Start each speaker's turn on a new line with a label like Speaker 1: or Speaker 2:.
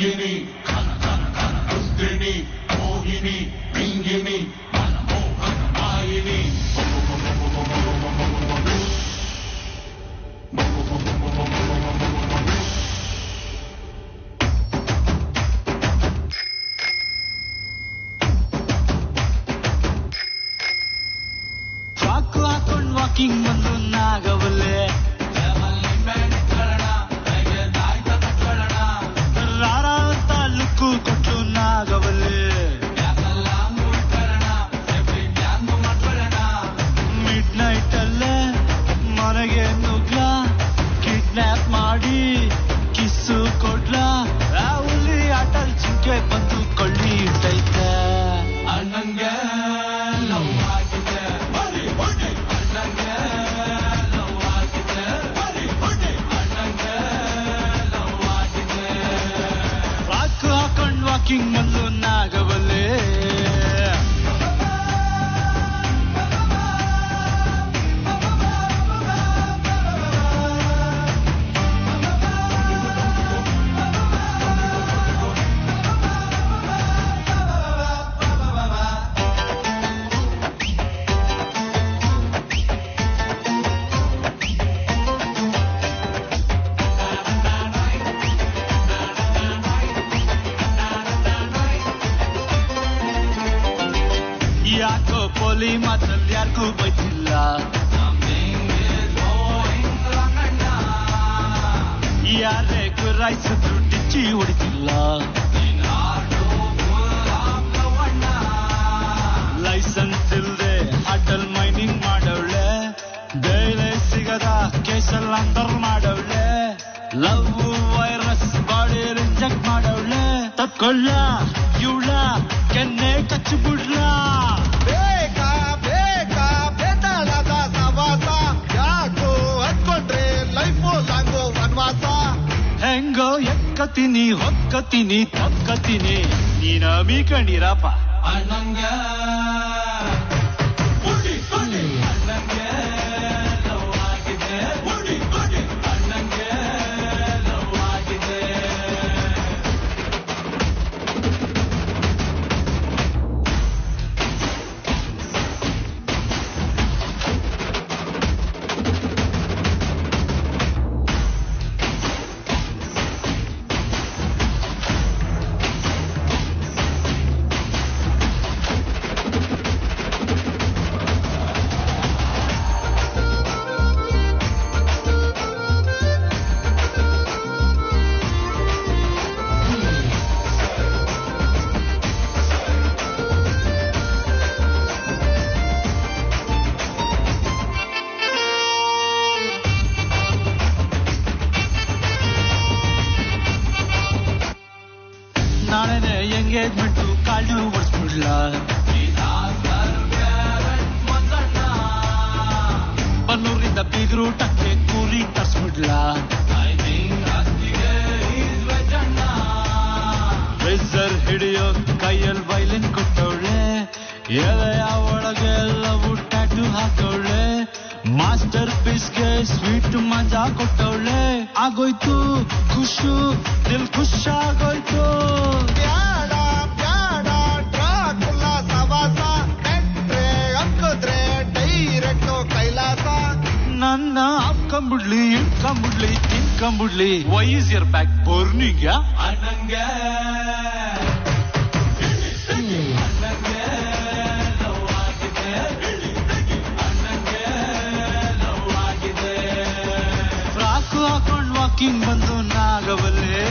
Speaker 1: ರಂಗಿನಿ ಘನ ಘನ ಘನ ರುದ್ರಿಣಿ ಮೋಹಿನಿ ರಿಂಗಿನಿ ಮನಮೋಹನ ಮಾಯಿನಿ
Speaker 2: ಫ್ರಾಕು ಹಾಕೊಂಡ್ ವಾಕಿಂಗ್ ಬಂದು ನಾಗವಲ್ಲೆ ರಾರ ಅಂತ ಲುಕ್ಕು ಕೊಟ್ಟು ನಾಗವಲ್ಲೆ ಮಿಡ್ ನೈಟ್ ಅಲ್ಲೇ ಮನೆಗೆ ನುಗ್ಲ ಕಿಡ್ನಾಪ್ ಮಾಡಿ ಕಿಸ್ಸು ಕೊಡ್ಲ ಆ ಹುಲಿ ಅಟಲ್ ಜಿಂಕೆ ಬಂದು ಕೊಳ್ಳಿ ಇಟ್ಟೈತೆ
Speaker 1: ಅಣ್ಣಂಗೆ ಲವ್ ಆಗಿದೆ ಬರಿ ಬಡಿ ಅಣ್ಣಂಗೆ ಲವ್ ಆಗಿದೆ ಬರಿ ಬಡಿ ಅಣ್ಣಂಗೆ ಲವ್ ಆಗಿದೆ
Speaker 2: ಫ್ರಾಕು ಹಾಕೊಂಡ್ ವಾಕಿಂಗ್ ಬಂದು ನಾಗವಲ್ಲೆ ಯಾಕೋ ಪೋಲಿ ಮಾತಲ್ಲಿ ಯಾರಿಗೂ ಬೈತಿಲ್ಲ ಯಾರೇ ಗುರಾಯಿಸಿದ್ರು ಡಿಚ್ಚಿ ಹೊಡಿತಿಲ್ಲ ಲೈಸೆನ್ಸ್ ಇಲ್ದೆ ಅಟಲ್ ಮೈನಿಂಗ್ ಮಾಡವಳೆ ಬೇಳೆ ಸಿಗದ ಕೇಸಲ್ ಅಂದರ್ ಮಾಡವಳೆ ಲವ್ ವೈರಸ್ ಬಾಡಿ ರಿಜೆಕ್ಟ್ ಮಾಡವಳೆ ತಕ್ಕೊಳ್ಳ ಇವಳ ಕೆನ್ನೆ ಕಚ್ಚಿ ಬಿಡ್ಲ
Speaker 3: ಬೇಕಾ ಬೇಕಾ ಬೇತಾಳದ ಸವಾಸ ಯಾಕೋ ಅನ್ಕೊಂಡ್ರೆ ಲೈಫು ಲಾಂಗೋ ವನವಾಸ
Speaker 2: ಹೆಂಗೋ ಎಕ್ಕತೀನಿ ಹೊಕ್ಕತೀನಿ ತಕ್ಕತೀನಿ ನೀನ ಮೀಕಂಡಿರಪ್ಪ
Speaker 1: ಅಣ್ಣಂಗೆ ಬುಡಿ ಬಡಿ ಅಣ್ಣಂಗೆ ಲವ್ ಆಗಿದೆ ಬುಡಿ ಬಡಿ ಅಣ್ಣಂಗೆ ಲವ್ ಆಗಿದೆ
Speaker 2: ನಾಳೆನೆ ಎಂಗೇಜ್ಮೆಂಟು ಕಾಳು ಓಡಿಸ್ಬಿಡ್ಲ ಬನ್ನೂರಿಂದ ಬೀಗ್ರೂಟಕ್ಕೆ ಕೂಲಿ ತರ್ಸ್ಬಿಡ್ಲ ರೇಸರ್ ಹಿಡಿಯೋ ಕೈಯಲ್ಲಿ ವೈಲಿನ್ ಕೊಟ್ಟವಳೆ ಎದೆಯ ಒಳಗೆ ಎಲ್ಲವೂ ಟ್ಯಾಟೂ ಹಾಕವಳೆ ಮಾಸ್ಟರ್ ಪೀಸ್ಗೆ ಸ್ವೀಟ್ ಮಜಾ ಕೊಟ್ಟವಳೆ ಆಗೋಯ್ತು ಖುಷು ದಿಲ್ ಖುಷಾಗೋಯ್ತು
Speaker 3: ಬ್ಯಾಡ ಬ್ಯಾಡ ಡ್ರಾಕುಲ ಸವಾಸ ನೆಟ್ರೆ ಅಂಕುದ್ರೆ ಡೈರೆಕ್ಟು ಕೈಲಾಸ
Speaker 2: ನನ್ನ ಹಾಕೊಂಬಿಡ್ಲಿ ಇಟ್ಕೊಂಬಿಡ್ಲಿ ತಿನ್ಕೊಂಬಿಡ್ಲಿ why is your back burning
Speaker 1: ಅಣ್ಣಂಗೆ ಅಣ್ಣಂಗೆ ಲವ್ ಆಗಿದೆ ಅಣ್ಣಂಗೆ ಲವ್ ಆಗಿದೆ
Speaker 2: ಫ್ರಾಕು ಹಾಕೊಂಡ್ ವಾಕಿಂಗ್ ಬಂದು ನಾಗವಲ್ಲೆ